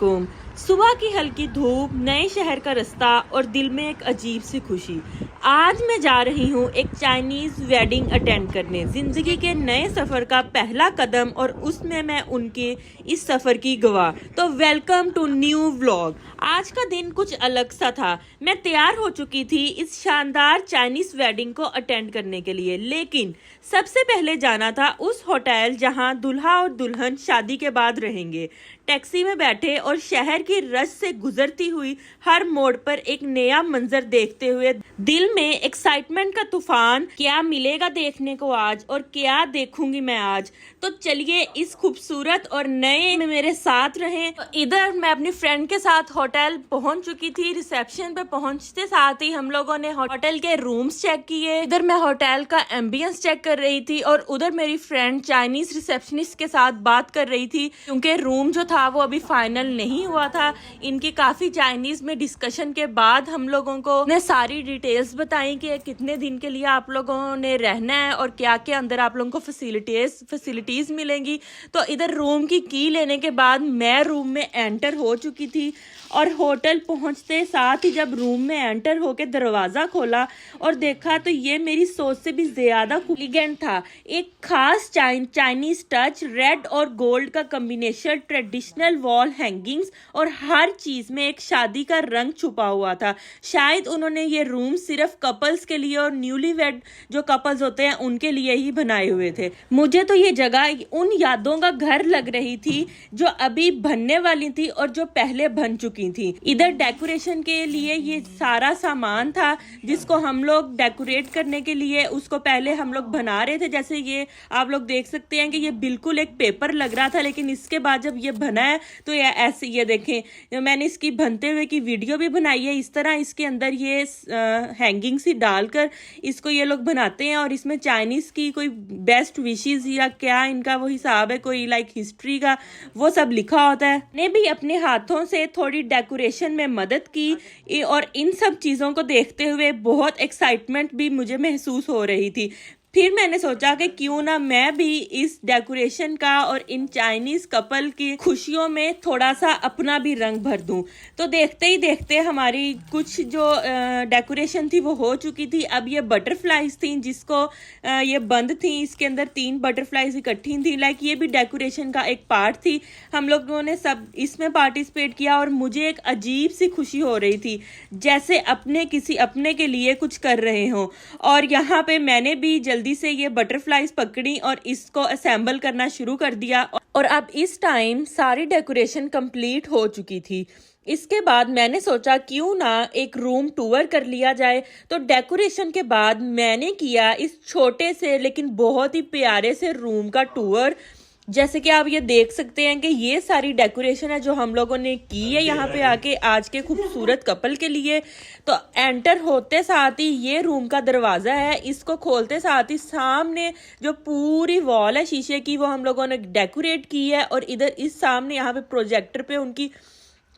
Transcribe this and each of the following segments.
वालेकुम। सुबह की हल्की धूप, नए शहर का रास्ता और दिल में एक अजीब सी खुशी। आज मैं जा रही हूँ एक चाइनीज वेडिंग अटेंड करने, जिंदगी के नए सफर का पहला कदम, और उसमें मैं उनके इस सफर की गवाह। तो वेलकम टू न्यू व्लॉग। आज का दिन कुछ अलग सा था। मैं तैयार हो चुकी थी इस शानदार चाइनीज वेडिंग को अटेंड करने के लिए, लेकिन सबसे पहले जाना था उस होटल जहां दूल्हा और दुल्हन शादी के बाद रहेंगे। टैक्सी में बैठे और शहर की रश से गुजरती हुई हर मोड़ पर एक नया मंजर देखते हुए दिल में एक्साइटमेंट का तूफान। क्या मिलेगा देखने को आज, और क्या देखूंगी मैं आज। तो चलिए इस खूबसूरत और नए में मेरे साथ रहें। तो इधर मैं अपनी फ्रेंड के साथ होटल पहुंच चुकी थी। रिसेप्शन पे पहुंचते साथ ही हम लोगों ने होटल के रूम्स चेक किए। इधर मैं होटल का एम्बियंस चेक कर रही थी और उधर मेरी फ्रेंड चाइनीज रिसेप्शनिस्ट के साथ बात कर रही थी, क्योंकि रूम जो था वो अभी फाइनल नहीं हुआ था। इनकी काफी चाइनीज में डिस्कशन के बाद हम लोगों को ने सारी डिटेल्स बताई कि कितने दिन के लिए आप लोगों ने रहना है और क्या क्या अंदर आप लोगों को फैसिलिटीज मिलेंगी। तो इधर रूम की की लेने के बाद मैं रूम में एंटर हो चुकी थी, और होटल पहुंचते साथ ही जब रूम में एंटर होके दरवाजा खोला और देखा तो ये मेरी सोच से भी ज्यादा एलिगेंट था। एक खास चाइनीज टच, रेड और गोल्ड का कॉम्बिनेशन, ट्रेडिशनल वॉल हैंगिंग्स और हर चीज में एक शादी का रंग छुपा हुआ था। शायद उन्होंने ये रूम सिर्फ कपल्स के लिए और न्यूली वेड जो कपल्स होते हैं उनके लिए ही बनाए हुए थे। मुझे तो ये जगह उन यादों का घर लग रही थी जो अभी बनने वाली थी और जो पहले बन चुकी थी। इधर डेकोरेशन के लिए ये सारा सामान था जिसको हम लोग डेकोरेट करने के लिए उसको पहले हम लोग बना रहे थे। जैसे ये आप लोग देख सकते हैं कि ये बिल्कुल एक पेपर लग रहा था, लेकिन इसके बाद जब ये बना है तो ये ऐसे, ये देखें मैंने इसकी बनते हुए की वीडियो भी बनाई है। इस तरह इसके अंदर ये हैंगिंग सी डालकर इसको ये लोग बनाते हैं, और इसमें चाइनीज की कोई बेस्ट विशेस या क्या इनका वो हिसाब है, कोई लाइक हिस्ट्री का वो सब लिखा होता है। मैंने भी अपने हाथों से थोड़ी डेकोरेशन में मदद की, और इन सब चीजों को देखते हुए बहुत एक्साइटमेंट भी मुझे महसूस हो रही थी। फिर मैंने सोचा कि क्यों ना मैं भी इस डेकोरेशन का और इन चाइनीज कपल की खुशियों में थोड़ा सा अपना भी रंग भर दूं। तो देखते ही देखते हमारी कुछ जो डेकोरेशन थी वो हो चुकी थी। अब ये बटरफ्लाईज थी जिसको ये बंद थी, इसके अंदर 3 बटरफ्लाईज इकट्ठी थी। लाइक ये भी डेकोरेशन का एक पार्ट थी। हम लोगों ने सब इसमें पार्टिसिपेट किया और मुझे एक अजीब सी खुशी हो रही थी, जैसे किसी अपने के लिए कुछ कर रहे हो। और यहाँ पे मैंने भी जल्दी से ये बटरफ्लाईज पकड़ी और इसको असेंबल करना शुरू कर दिया। और अब इस टाइम सारी डेकोरेशन कंप्लीट हो चुकी थी। इसके बाद मैंने सोचा क्यों ना एक रूम टूर कर लिया जाए। तो डेकोरेशन के बाद मैंने किया इस छोटे से लेकिन बहुत ही प्यारे से रूम का टूर। जैसे कि आप ये देख सकते हैं कि ये सारी डेकोरेशन है जो हम लोगों ने की है यहाँ पे आके आज के खूबसूरत कपल के लिए। तो एंटर होते साथ ही ये रूम का दरवाजा है, इसको खोलते साथ ही सामने जो पूरी वॉल है शीशे की वो हम लोगों ने डेकोरेट की है, और इधर इस सामने यहाँ पे प्रोजेक्टर पे उनकी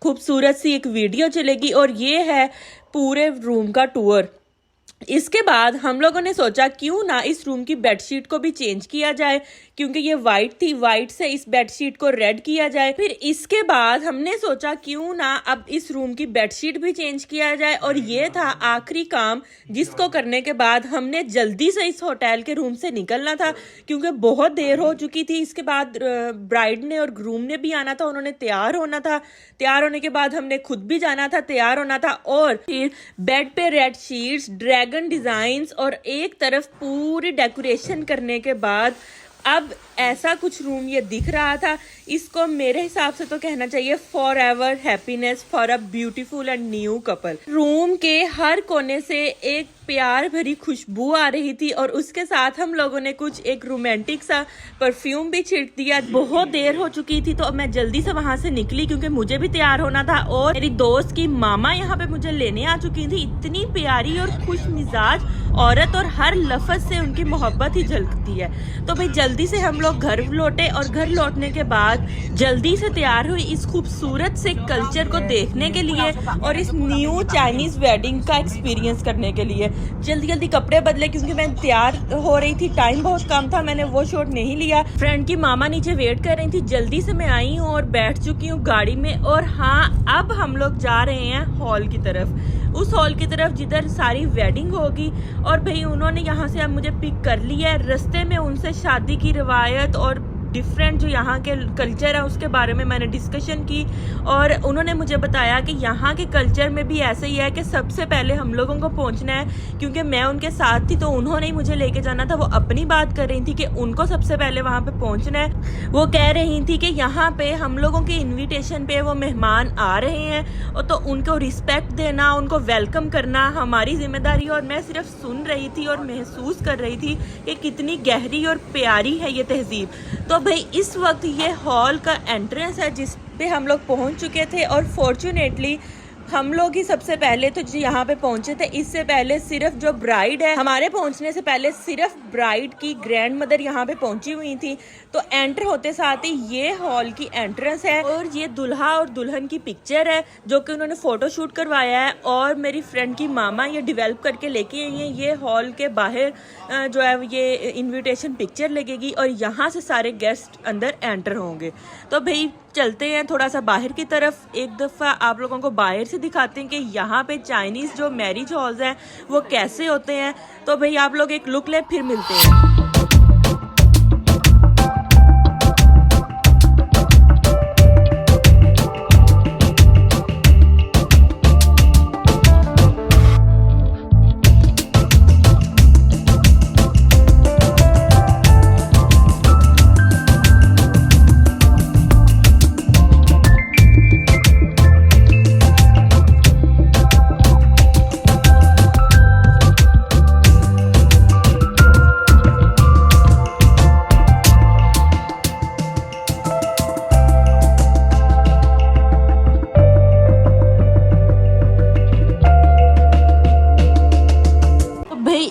खूबसूरत सी एक वीडियो चलेगी, और ये है पूरे रूम का टूर। इसके बाद हम लोगों ने सोचा क्यों ना इस रूम की बेडशीट को भी चेंज किया जाए, क्योंकि ये वाइट थी, वाइट से इस बेडशीट को रेड किया जाए। फिर इसके बाद हमने सोचा क्यों ना अब इस रूम की बेडशीट भी चेंज किया जाए, और ये था आखिरी काम जिसको करने के बाद हमने जल्दी से इस होटल के रूम से निकलना था, क्योंकि बहुत देर हो चुकी थी। इसके बाद ब्राइड ने और ग्रूम ने भी आना था, उन्होंने तैयार होना था। तैयार होने के बाद हमने खुद भी जाना था, तैयार होना था। और फिर बेड पे रेड शीट्स, ड्रैगन डिजाइन्स और एक तरफ पूरी डेकोरेशन करने के बाद अब ऐसा कुछ रूम ये दिख रहा था। इसको मेरे हिसाब से तो कहना चाहिए for ever happiness for a beautiful and new couple. Room के हर कोने से एक प्यार भरी खुशबू आ रही थी, और उसके साथ हम लोगों ने कुछ एक रोमांटिक सा परफ्यूम भी छिड़क दिया। बहुत देर हो चुकी थी तो मैं जल्दी से वहां से निकली क्योंकि मुझे भी तैयार होना था, और मेरी दोस्त की मामा यहाँ पे मुझे लेने आ चुकी थी। इतनी प्यारी और खुश मिजाज औरत और हर लफ्ज़ से उनकी मोहब्बत ही झलकती है। तो भाई जल्दी से हम लोग घर लौटे और घर लौटने के बाद जल्दी से तैयार हुई इस खूबसूरत से कल्चर को देखने के लिए और इस न्यू चाइनीज़ वेडिंग का एक्सपीरियंस करने के लिए। जल्दी जल्दी कपड़े बदले क्योंकि मैं तैयार हो रही थी, टाइम बहुत कम था, मैंने वो शॉट नहीं लिया। फ्रेंड की मामा नीचे वेट कर रही थी, जल्दी से मैं आई हूँ और बैठ चुकी हूँ गाड़ी में। और हाँ, अब हम लोग जा रहे हैं हॉल की तरफ, उस हॉल की तरफ जिधर सारी वेडिंग होगी। और भाई उन्होंने यहाँ से अब मुझे पिक कर लिया है। रास्ते में उनसे शादी की रवायत और डिफरेंट जो यहाँ के कल्चर है उसके बारे में मैंने डिस्कशन की और उन्होंने मुझे बताया कि यहाँ के कल्चर में भी ऐसे ही है कि सबसे पहले हम लोगों को पहुँचना है। क्योंकि मैं उनके साथ थी तो उन्होंने ही मुझे लेके जाना था। वो अपनी बात कर रही थी कि उनको सबसे पहले वहाँ पे पहुँचना है। वो कह रही थी कि यहाँ पे हम लोगों के इन्विटेशन पे वो मेहमान आ रहे हैं और तो उनको रिस्पेक्ट देना, उनको वेलकम करना हमारी जिम्मेदारी। और मैं सिर्फ सुन रही थी और महसूस कर रही थी कि कितनी गहरी और प्यारी है ये तहजीब। तो भाई इस वक्त ये हॉल का एंट्रेंस है जिस पे हम लोग पहुंच चुके थे और फॉर्चुनेटली हम लोग ही सबसे पहले तो यहाँ पे पहुंचे थे। इससे पहले सिर्फ जो ब्राइड है, हमारे पहुंचने से पहले सिर्फ ब्राइड की ग्रैंड मदर यहाँ पे पहुंची हुई थी। तो एंटर होते साथ ही ये हॉल की एंट्रेंस है और ये दुल्हा और दुल्हन की पिक्चर है जो कि उन्होंने फोटो शूट करवाया है और मेरी फ्रेंड की मामा ये डेवलप करके लेके आई है। ये हॉल के बाहर जो है ये इन्विटेशन पिक्चर लगेगी और यहाँ से सारे गेस्ट अंदर एंटर होंगे। तो भाई चलते हैं थोड़ा सा बाहर की तरफ, एक दफ़ा आप लोगों को बाहर से दिखाते हैं कि यहाँ पे चाइनीज़ जो मैरिज हॉल्स हैं वो कैसे होते हैं। तो भाई आप लोग एक लुक ले, फिर मिलते हैं।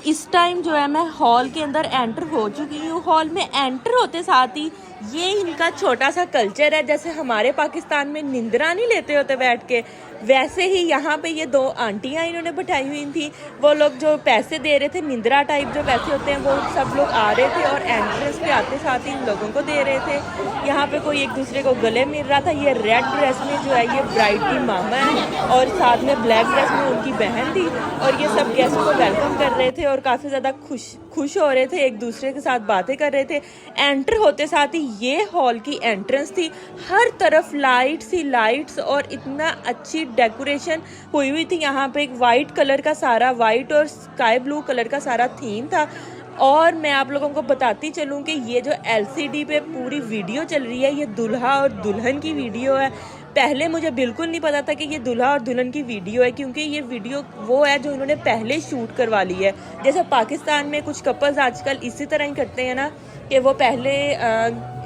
इस टाइम जो है मैं हॉल के अंदर एंटर हो चुकी हूँ। हॉल में एंटर होते साथ ही ये इनका छोटा सा कल्चर है। जैसे हमारे पाकिस्तान में निंद्रा नहीं लेते होते बैठ के, वैसे ही यहाँ पे ये दो आंटियाँ इन्होंने बैठाई हुई थी। वो लोग जो पैसे दे रहे थे, निंद्रा टाइप जो पैसे होते हैं, वो सब लोग आ रहे थे और एंट्रेंस पे आते साथ ही इन लोगों को दे रहे थे। यहाँ पे कोई एक दूसरे को गले मिल रहा था। ये रेड ड्रेस में जो है ये ब्राइड की मामा है और साथ में ब्लैक ड्रेस में उनकी बहन थी और ये सब गेस्ट को वेलकम कर रहे थे और काफ़ी ज़्यादा खुश हो रहे थे, एक दूसरे के साथ बातें कर रहे थे। एंटर होते साथ ही ये हॉल की एंट्रेंस थी। हर तरफ लाइट्स ही लाइट्स और इतना अच्छी डेकोरेशन हुई हुई थी। यहाँ पे एक वाइट कलर का सारा, वाइट और स्काई ब्लू कलर का सारा थीम था। और मैं आप लोगों को बताती चलूँ कि ये जो LCD पे पूरी वीडियो चल रही है ये दूल्हा और दुल्हन की वीडियो है। पहले मुझे बिल्कुल नहीं पता था कि ये दूल्हा और दुल्हन की वीडियो है, क्योंकि ये वीडियो वो है जो इन्होंने पहले शूट करवा ली है। जैसे पाकिस्तान में कुछ कपल्स आजकल इसी तरह ही करते हैं ना कि वो पहले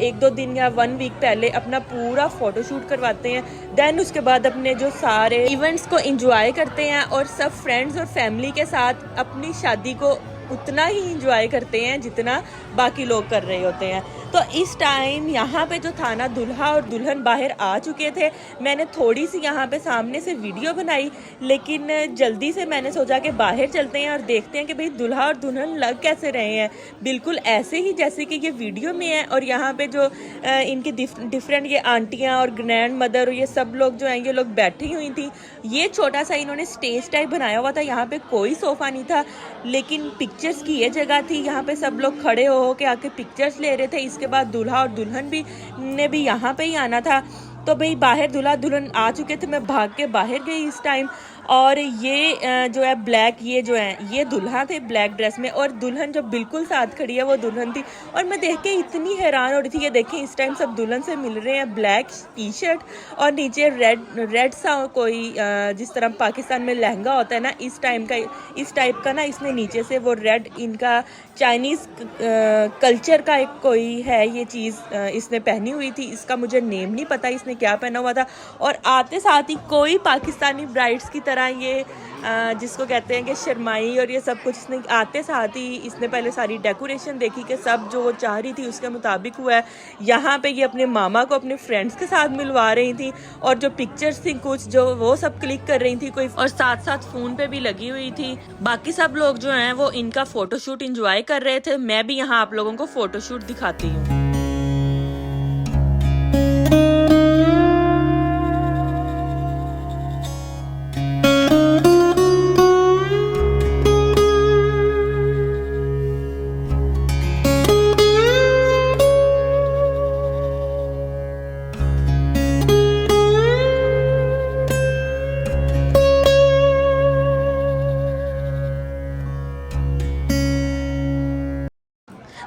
1-2 दिन या 1 वीक पहले अपना पूरा फ़ोटो शूट करवाते हैं, देन उसके बाद अपने जो सारे इवेंट्स को एंजॉय करते हैं और सब फ्रेंड्स और फैमिली के साथ अपनी शादी को उतना ही इंजॉय करते हैं जितना बाकी लोग कर रहे होते हैं। तो इस टाइम यहाँ पे जो था ना, दुल्हा और दुल्हन बाहर आ चुके थे। मैंने थोड़ी सी यहाँ पे सामने से वीडियो बनाई, लेकिन जल्दी से मैंने सोचा कि बाहर चलते हैं और देखते हैं कि भाई दुल्हा और दुल्हन लग कैसे रहे हैं, बिल्कुल ऐसे ही जैसे कि ये वीडियो में है। और यहाँ पे जो इनकी डिफरेंट ये आंटियाँ और ग्रैंड मदर और ये सब लोग जो हैं ये लोग बैठी हुई थी। ये छोटा सा इन्होंने स्टेज टाइप बनाया हुआ था, यहाँ पे कोई सोफ़ा नहीं था, लेकिन पिक्चर्स की ये जगह थी। यहाँ पे सब लोग खड़े हो के आके पिक्चर्स ले रहे थे। इसके बाद दूल्हा और दुल्हन ने भी यहाँ पे ही आना था। तो भाई बाहर दूल्हा दुल्हन आ चुके थे, मैं भाग के बाहर गई इस टाइम। और ये जो है ब्लैक, ये जो है ये दूल्हा थे ब्लैक ड्रेस में, और दुल्हन जो बिल्कुल साथ खड़ी है वो दुल्हन थी। और मैं देख के इतनी हैरान हो रही थी। ये देखें इस टाइम सब दुल्हन से मिल रहे हैं, ब्लैक टी-शर्ट और नीचे रेड सा कोई जिस तरह पाकिस्तान में लहंगा होता है ना, इस टाइप का ना, इसने नीचे से वो रेड, इनका चाइनीज़ कल्चर का एक कोई है ये चीज़ इसने पहनी हुई थी। इसका मुझे नेम नहीं पता इसने क्या पहना हुआ था। और आते साथ ही कोई पाकिस्तानी ब्राइड्स की तरह तरह ये जिसको कहते हैं कि शर्माई और ये सब कुछ इसने आते साथ ही इसने पहले सारी डेकोरेशन देखी कि सब जो वो चाह रही थी उसके मुताबिक हुआ है। यहाँ पे ये अपने मामा को अपने फ्रेंड्स के साथ मिलवा रही थी और जो पिक्चर्स थी कुछ जो वो सब क्लिक कर रही थी कोई, और साथ साथ फ़ोन पे भी लगी हुई थी। बाकी सब लोग जो हैं वो इनका फ़ोटोशूट इंजॉय कर रहे थे। मैं भी यहाँ आप लोगों को फ़ोटोशूट दिखाती हूँ।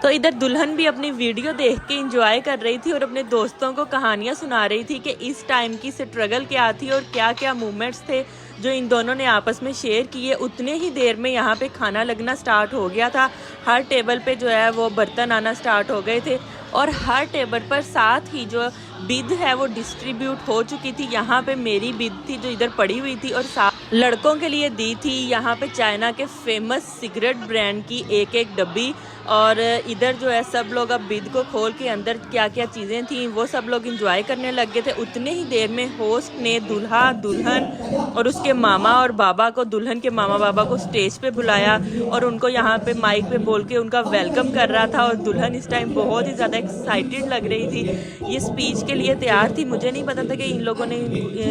तो इधर दुल्हन भी अपनी वीडियो देख के एंजॉय कर रही थी और अपने दोस्तों को कहानियां सुना रही थी कि इस टाइम की स्ट्रगल क्या थी और क्या क्या मूवमेंट्स थे जो इन दोनों ने आपस में शेयर किए। उतने ही देर में यहाँ पे खाना लगना स्टार्ट हो गया था। हर टेबल पे जो है वो बर्तन आना स्टार्ट हो गए थे और हर टेबल पर साथ ही जो बिद है वो डिस्ट्रीब्यूट हो चुकी थी। यहाँ पे मेरी बिद थी जो इधर पड़ी हुई थी और साथ लड़कों के लिए दी थी यहाँ पे चाइना के फेमस सिगरेट ब्रांड की एक एक डब्बी। और इधर जो है सब लोग अब बिद को खोल के अंदर क्या क्या चीज़ें थी वो सब लोग इंजॉय करने लग गए थे। उतने ही देर में होस्ट ने दूल्हा दुल्हन और उसके मामा और बाबा को, दुल्हन के मामा बाबा को स्टेज पे बुलाया और उनको यहाँ पे माइक पे बोल के उनका वेलकम कर रहा था। और दुल्हन इस टाइम बहुत ही ज़्यादा एक्साइटेड लग रही थी, ये स्पीच के लिए तैयार थी। मुझे नहीं पता था कि इन लोगों ने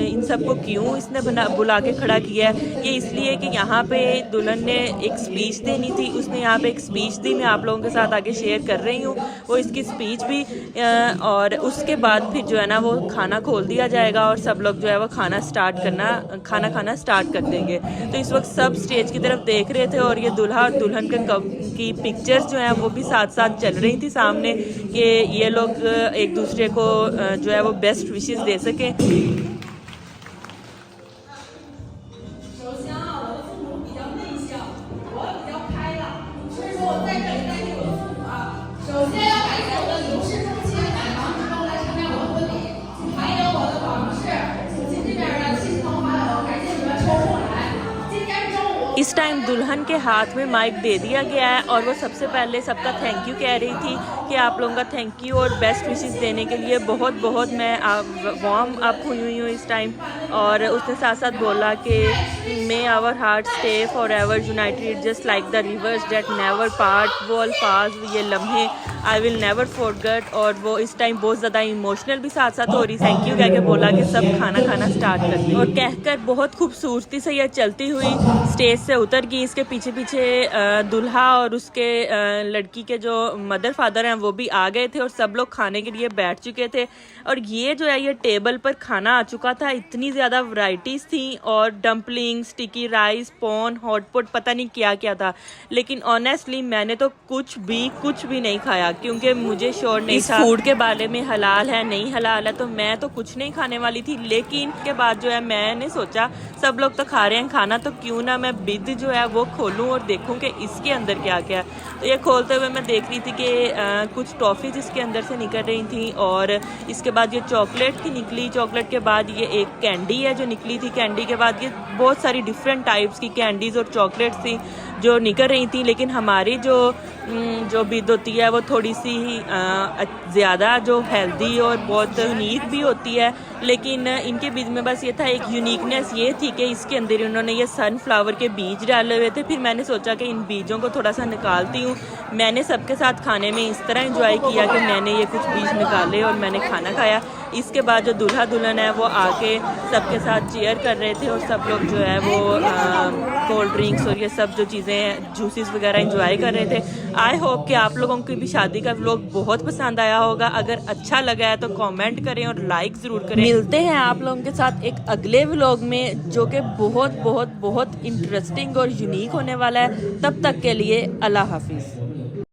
इन सबको क्यों इसने बुला के खड़ा किया है। ये इसलिए कि यहाँ पे दुल्हन ने एक स्पीच देनी थी, उसने यहाँ पे एक स्पीच दी। मैं आप लोगों के साथ आगे शेयर कर रही हूँ वो इसकी स्पीच भी। और उसके बाद फिर जो है ना वो खाना खोल दिया जाएगा और सब लोग जो है वो खाना खाना स्टार्ट कर देंगे। तो इस वक्त सब स्टेज की तरफ देख रहे थे और ये दूल्हा और दुल्हन की पिक्चर्स जो है वो भी साथ साथ चल रही थी सामने कि ये लोग एक दूसरे को जो है वो बेस्ट विशेस दे सकें। 首先要感谢我的刘氏中心买房直播来参加我的婚礼，还有我的保姆室、母亲这边的亲朋好友，感谢你们抽空来。今天中午 इस टाइम दुल्हन के हाथ में माइक दे दिया गया है और वो सबसे पहले सबका थैंक यू कह रही थी कि आप लोगों का थैंक यू और बेस्ट विशेस देने के लिए बहुत बहुत मैं वार्म अप हुई हूँ इस टाइम। और उसने साथ साथ बोला कि may our heart stay for ever united just like the rivers that never part, वो अल्फाज ये लम्हे आई विल नेवर फॉरगेट। और वो इस टाइम बहुत ज़्यादा इमोशनल भी साथ साथ हो रही, थैंक यू कह के बोला कि सब खाना खाना स्टार्ट कर दें। और कहकर बहुत खूबसूरती से यह चलती हुई स्टेज से उतर गई। इसके पीछे पीछे दुल्हा और उसके लड़की के जो मदर फादर हैं वो भी आ गए थे और सब लोग खाने के लिए बैठ चुके थे। और ये जो है ये टेबल पर खाना आ चुका था, इतनी ज़्यादा वैरायटीज़ थी और डम्पलिंग, स्टिकी राइस, पॉन, हॉटपॉट, पता नहीं क्या क्या था। लेकिन ऑनेस्टली मैंने तो कुछ भी नहीं खाया क्योंकि मुझे श्योर नहीं था फूड के बारे में हलाल है नहीं हलाल है, तो मैं तो कुछ नहीं खाने वाली थी। लेकिन के बाद जो है मैंने सोचा सब लोग तो खा रहे हैं खाना, तो क्यों ना मैं बिद जो है वो खोलूं और देखूं कि इसके अंदर क्या क्या है। तो ये खोलते हुए मैं देख रही थी कि कुछ टॉफ़ीज इसके अंदर से निकल रही थी और इसके बाद ये चॉकलेट की निकली, चॉकलेट के बाद ये एक कैंडी है जो निकली थी, कैंडी के बाद ये बहुत सारी डिफरेंट टाइप्स की कैंडीज़ और चॉकलेट्स थी जो निकल रही थी। लेकिन हमारी जो बिद होती है वो थोड़ी सी ज़्यादा जो हेल्दी और बहुत यूनिक भी होती है। लेकिन इनके बीज में बस ये था, एक यूनिकनेस ये थी कि इसके अंदर उन्होंने ये सनफ्लावर के बीज डाले हुए थे। फिर मैंने सोचा कि इन बीजों को थोड़ा सा निकालती हूँ। मैंने सबके साथ खाने में इस तरह एंजॉय किया कि मैंने ये कुछ बीज निकाले और मैंने खाना खाया। इसके बाद जो दूल्हा दुल्हन है वो आके सबके साथ चेयर कर रहे थे और सब लोग जो है वो कोल्ड ड्रिंक्स और ये सब जो चीज़ें जूसेस वगैरह एंजॉय कर रहे थे। आई होप कि आप लोगों की भी शादी का व्लॉग बहुत पसंद आया होगा। अगर अच्छा लगा है तो कमेंट करें और लाइक ज़रूर करें। मिलते हैं आप लोगों के साथ एक अगले व्लॉग में जो कि बहुत इंटरेस्टिंग और यूनिक होने वाला है। तब तक के लिए अल्लाह हाफिज़।